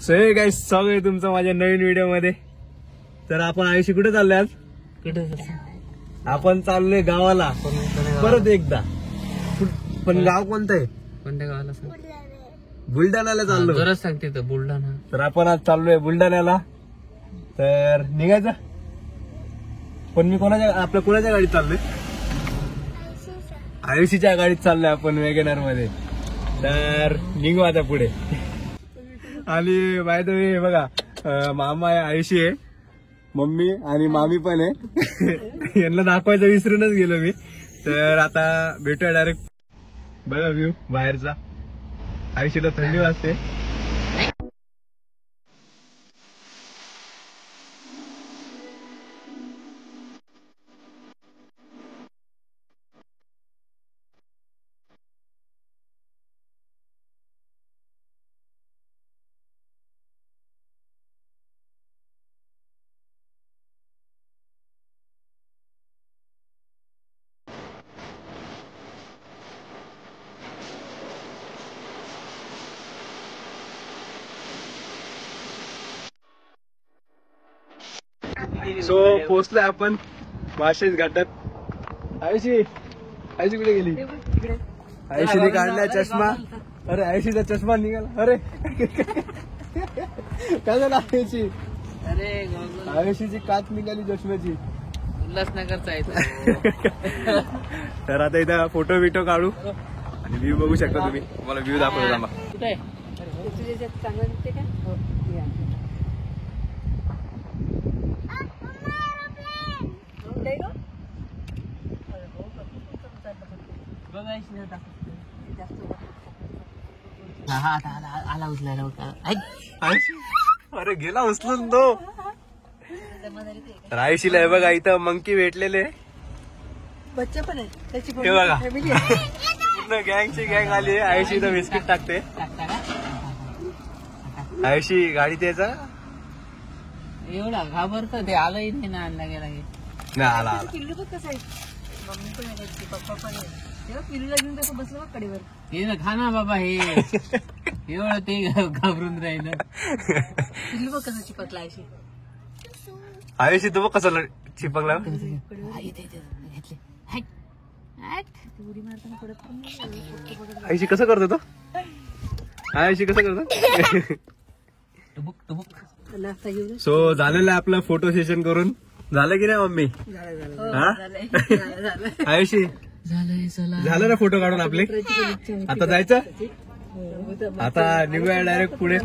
So hey guys, स्वागत आहे तुमचं माझ्या नवीन व्हिडिओ मध्ये. तर आपण आयुषी कुठे चाललोय आज? कुठे आपण चाललोय गावाला परत एकदा. पण गाव कोणतं आहे? कोणत्या गावाला सांग? बुलढाण्याला चाललो. जरा सांगते तर बुलढाणा. तर आपण आज चाललोय बुलढाण्याला. तर निघायचं. पण मी आपल्या कोणाच्या गाडीत चाललोय? आयुषीच्या गाडीत चाललोय आपण वेगनर मध्ये. तर निघू आता पुढे. आणि बाय द वे बघा, मामा आहे, आयुषी आहे, मम्मी आणि मामी पण आहे. यांना दाखवायचं विसरूनच गेलो मी. तर आता भेटूया डायरेक्ट. बघा व्ह्यू बाहेरचा. आयुषीला थंडी वाजते. सो पोहोचलोय आपण माळशेज घाटात. आयुषी कुठे गेली? आयुषीने काढलाय चष्मा. अरे आयुषीचा चष्मा निघाला. अरे काय झालं आयुषी? अरे आयुषीची काच निघाली चष्म्याची. उल्हासनगरचा आहे. तर आता इथं फोटो बिटो काढू आणि व्ह्यू बघू शकता तुम्ही. मला व्ह्यू दाखवतो थांबा. कुठे आला उचलायला. अरे गेला उचलून तो. तर आयुषीला हे बघा इथं मंकी भेटलेले. बच्चा पण आहे त्याची हे बघा पूर्ण गँगची गँग आली आहे. आयुषी इथं बिस्किट टाकते. आयुषी गाडीत यायचा एवढा घाबरत ते आलंही नाही ना. आणला गेला नाही आला. पिल्लू बघ कसं आहे. मम्मी पण आहे पप्पा पण आहे. तेव्हा पिल्लूला घेऊन कसं बसलं बघ कडेवर. हे ना खा ना बाबा. हे एवढं ते घाबरून राहिलं. पिल्लू बघ कसं चिपकला अशी. आयुषी तू बघ कसं चिपकला. उडी मारताना पडत. आयुषी कसं करतो तो? आयुषी कसं करतो? सो झालेलं आहे आपलं फोटो सेशन करून. झालं की नाही मम्मी? आयुषी झालं ना फोटो काढून आपले. आता जायचं. आता निघूया डायरेक्ट पुढे.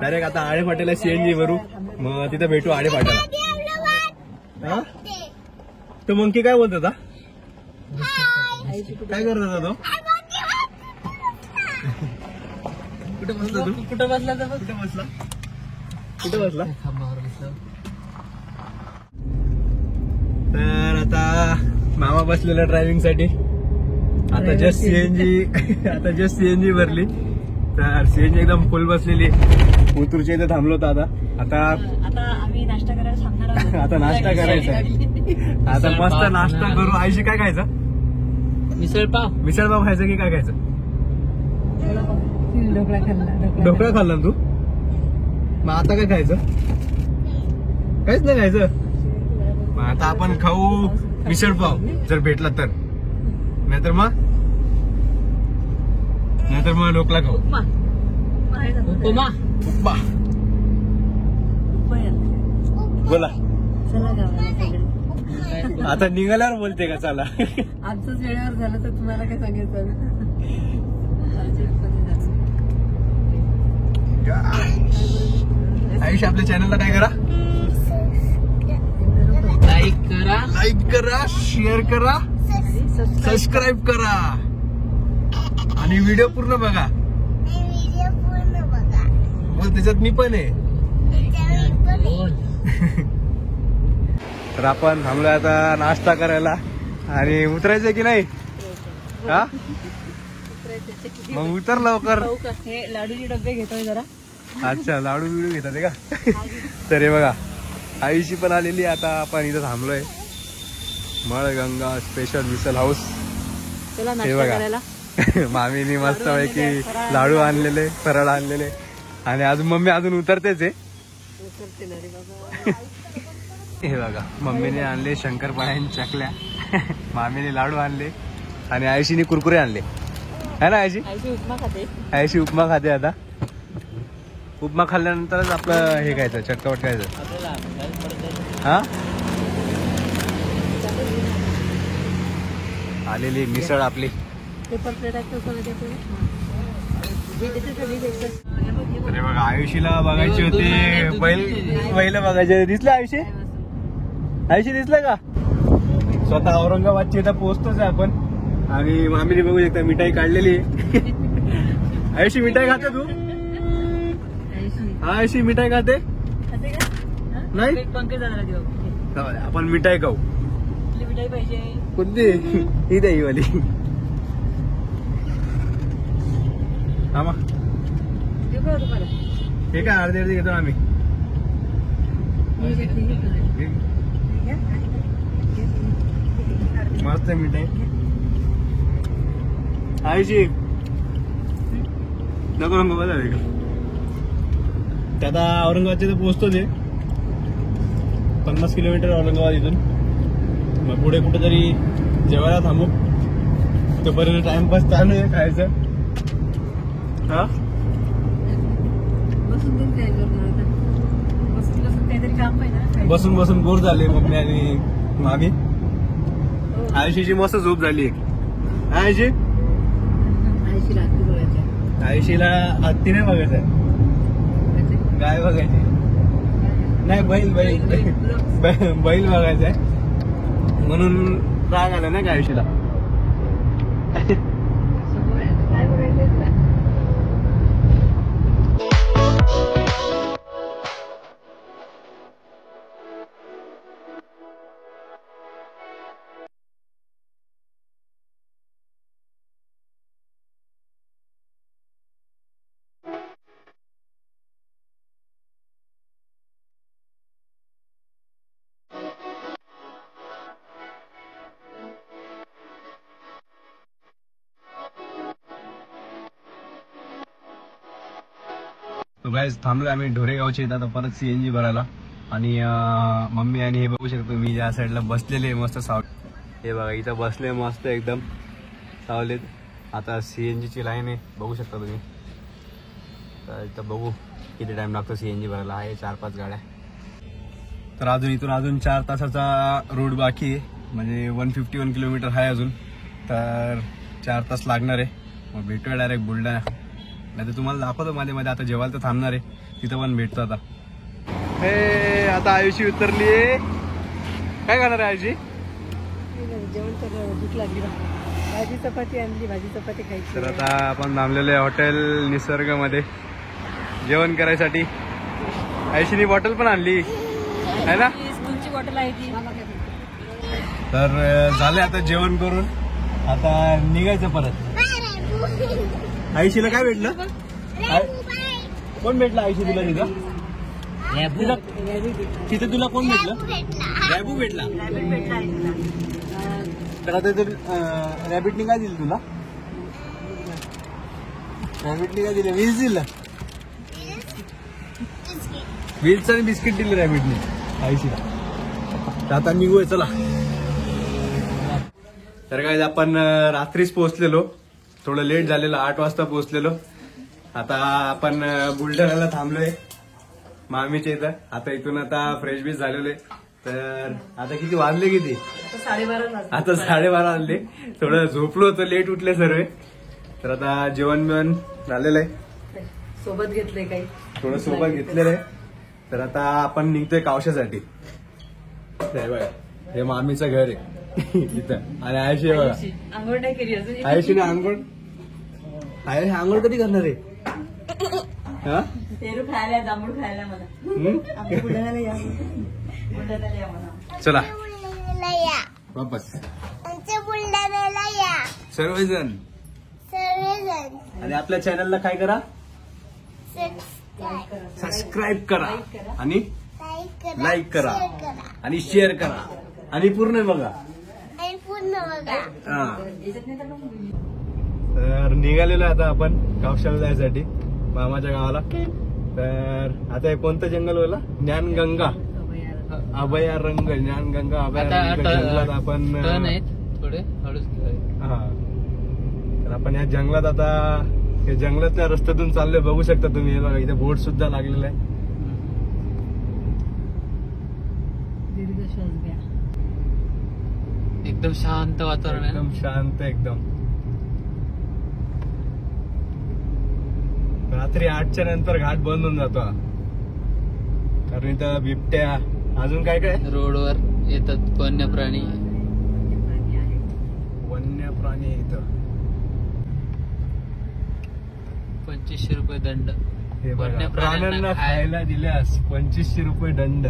डायरेक्ट आता आडे फाट्याला सीएनजी भरू. मग तिथं भेटू आडे फाट्याला. तो मंकी काय बोलत होता? काय करत होता तो? कुठे बसला तू? कुठं बसला तर कुठे बसला? कुठे बसला? खांबावर बसला. तर आता मामा बसलेला ड्रायव्हिंग साठी. आता जस्ट सीएनजी भरली. तर सीएनजी एकदम फुल बसलेली. उतरूच्या इथे थांबलो होतो. आता आम्ही नाश्ता करायला थांबणार आहोत. आता नाश्ता करायचा. आता मस्त नाश्ता करू. आयुषी काय खायचं? मिसळपाव खायचं की काय खायचं? ढोकळा खाल्ला तू? मग आता काय खायचं? काहीच नाही खायचं. मग आता आपण खाऊ मिसळपाव जर भेटला तर. नाहीतर मग ढोकळा खाऊ. उपमा. बोला. चला गावाला सगळे. आता निघाल्यावर बोलते का चला? आजच वेळेवर झालं तर तुम्हाला काय सांगायचं. आयुष आपल्या चॅनलला काय करा? लाईक करा, शेअर करा, सबस्क्राईब करा आणि व्हिडिओ पूर्ण बघा. मग त्याच्यात मी पण आहे. तर आपण थांबलोय आता नाश्ता करायला. आणि उतरायचं की नाही? हा मग उतर लवकर. हे लाडूचे डबे घेतोय जरा. अच्छा लाडू बिडू घेतात का? तर हे बघा आयुषी पण आलेली. आता आपण इथं थांबलोय. मळगंगा स्पेशल मिसल हाऊस. हे बघा मामीनी मस्त पैकी लाडू आणलेले, फराळ आणलेले आणि अजून मम्मी अजून उतरतेच आहे. उतरते ना रे बाबा. हे बघा मम्मीने आणले शंकरपाळ्यांच्या चकल्या, मामीने लाडू आणले आणि आयशीने कुरकुरे आणले है ना आयशी. आईची उपमा खाते. आयशी उपमा खाते आता. उपमा खाल्ल्यानंतरच आपलं हे खायचं चटकावट खायचं. हा आलेली मिसळ आपली. पेपर प्लेट आहे तो सगळं देतो. अरे बघा आयुषीला बघायची होती बैल बघायचे. दिसलं आयुषी? आयुषी दिसलं का? स्वतः औरंगाबादची इथं पोहोचतोच आहे आपण. आणि मामीने बघू शकता मिठाई काढलेली आहे. आयुषी मिठाई खाते तू? आयुषी मिठाई खाते नाही? पंकज दादाला देऊ. आपण मिठाई खाऊ. कुठली मिठाई पाहिजे? कोणती? ही द्या ही वाली. आमा देऊ का तुम्हाला? हे काय अर्धी अर्धी घेतो आम्ही. मस्त मिठाई. आयुषी नको नको बघा का ते आता औरंगाबादच्या तर पोहोचतो ते 50 किलोमीटर औरंगाबाद इथून. मग पुढे कुठेतरी जेवायला थांबू. तोपर्यंत टाइमपास चालू आहे खायचं. हा बसून देऊन काय करणार आता? बसून बसून काहीतरी काम पाहिजे ना. बसून बसून बोर झाले मम्मी आणि मामी. आयुषीची मस्त झोप झाली. आयुषी आईशी रात्री बोलायच्या. आयुषीला हत्ती नाही बघायचं आहे, गाय बघायची. नाही बैल बैल बघायचा आहे म्हणून राग आला नाही का आयुषीला. काय बघायचं? तो गाईज थांबलोय आम्ही ढोरेगावच्या इथं आता परत सीएनजी भरायला. आणि मम्मी आणि हे बघू शकतो मी ज्या साईडला बसलेले मस्त सावलीत. हे बघा इथं बसले मस्त एकदम सावलीत. आता सीएनजीची लाईन आहे बघू शकता तुम्ही. तर इथं बघू किती टाइम लागतो सीएनजी भरायला. आहे 4-5 गाड्या. तर अजून 4 तासाचा रूट बाकी आहे. म्हणजे 151 किलोमीटर आहे अजून. तर 4 तास लागणार आहे. मग भेटूया डायरेक्ट बुलढाणा. नाही तर तुम्हाला दाखवतो मध्ये मध्ये. आता जेवायला तर थांबणार आहे तिथं पण भेटतो आता. हे आता आयुषी उतरली. काय करणार आहे आयुषी? जेवण तर भूक लागली. भाजी चपाती आणली. भाजी चपाती खायची. तर आता आपण थांबलेलो आहे हॉटेल निसर्ग मध्ये जेवण करायसाठी. आयुषीनी बॉटल पण आणली आहे ना. स्कूलची बॉटल आहे ती. तर झाले आता जेवण करून. आता निघायचं परत. आयुषीला काय भेटलं? कोण भेटलं आयुषी तुला तिथं? तिथं तुला कोण भेटलं? रॅबू भेटला. तर आता रॅबिटनी काय दिलं तुला? रॅबिटनी काय दिलं? व्हील्स दिलं. व्हील्स आणि बिस्किट दिले रॅबिटनी आयुषीला. आता निघूया चला. तर काय आपण रात्रीच पोहोचलेलो. थोडं लेट झालेलं. 8 वाजता पोहोचलेलो. आता आपण बुलढाण्याला थांबलोय मामीच्या इथं. आता इथून आता फ्रेश बीच झालेलो आहे. तर आता किती वाजले? किती? आता 12:30 वाजले. थोडं झोपलो होतो. लेट उठले सर्व. तर आता जेवण बिवण झालेलं आहे. सोबत घेतलंय काही. थोडं सोबत घेतलेलं आहे. तर आता आपण निघतोय कावशासाठी. हे मामीचं घर आहे इथं. आणि आयुषी बघा आंघोळ नाही केली अजून. आयुषीने आंघोळ आंघोळ कधी करणार आहे? हा पेरू खायला, जांभूळ खायला मला. आम्ही बुलढाण्याला या. बुलढाण्याला या म्हणा. चला वापस सर्वजण. आणि आपल्या चॅनलला काय करा? सबस्क्राईब करा आणि लाईक करा आणि शेअर करा आणि पूर्ण बघा. हा. तर निघालेलो आता आपण कावशाला जायसाठी मामाच्या गावाला. तर आता हे कोणतं जंगल बोला? ज्ञानगंगा अभयारण्य. ज्ञानगंगा अभयारण्य जंगलात आपण थोडे हळूच हा. तर आपण या जंगलात आता या जंगलातल्या रस्त्यातून चाललोय. बघू शकता तुम्ही, हे बघा इथे बोर्ड सुद्धा लागलेला आहे. दीर्घ श्वास घ्या. एकदम शांत वातावरण आहे. एकदम शांत एकदम. रात्री 8च्या नंतर घाट बंद होऊन जातो हा. कारण इथं बिबट्या अजून काय काय रोडवर येतात वन्य प्राणी. वन्य प्राणी इथं. 2500 रुपये दंड. हे बघा, वन्य प्राण्यांना खायला दिल्यास 2500 रुपये दंड.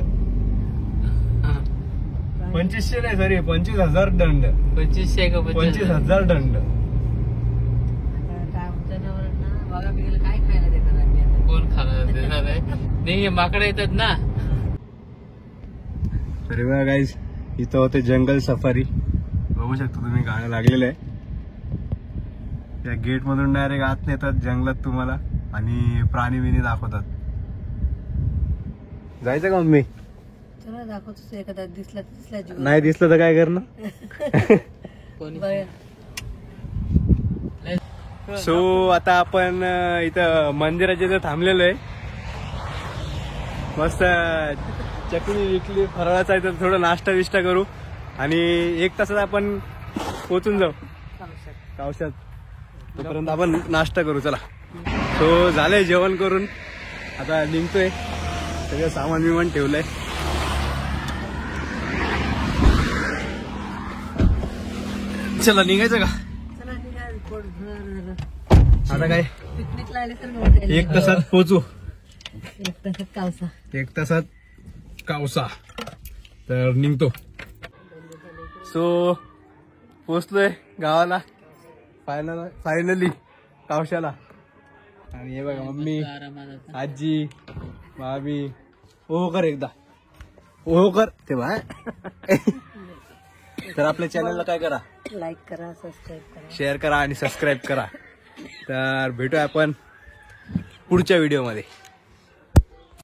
2500 नाही, सॉरी 25,000 दंड. 2500 का 25,000 दंड. जनावरांना बघा बिघाला काय खायला देतात आम्ही आता? कोण खाणार देणार आहे? नाही, हे माकडे येतात ना. तरी बघा गाईज, इथं होते जंगल सफारी. बघू शकता तुम्ही, गाड्या लागलेल्या आहे. त्या गेट मधून डायरेक्ट आत नेतात जंगलात तुम्हाला आणि प्राणी बिणी दाखवतात. जायचं का मम्मी? चला दाखवतो एखादा दिसला जीव. नाही दिसलं तर काय करणार? कोणी सो आता आपण इथं मंदिराच्या इथं थांबलेलो आहे. मस्त चकली विकली फराळाचा आहे, तर थोडं नाश्ता विष्टा करू आणि 1 तासात आपण पोचून जाऊ कावशात. तोपर्यंत आपण नाश्ता करू. चला. सो झालंय जेवण करून, आता निघतोय. सगळं सामान बिमान ठेवलंय. चला निघायचं का? चला निघा, पोट भर. आता काय पिकनिकला आले तर 1 तासात पोचू. 1 तासात कावसा. 1 तासात कावसा. तर निघतो. सो पोचलोय गावाला फायनली कावशाला. आणि हे बघा मम्मी, आरामात. आजी, भाभी. ओहो कर एकदा, ओहो कर ते बा. तर आपल्या चॅनलला काय करा, लाईक करा, सबस्क्राईब करा. शेअर करा आणि सबस्क्राईब करा. तर भेटूया आपण पुढच्या व्हिडिओमध्ये.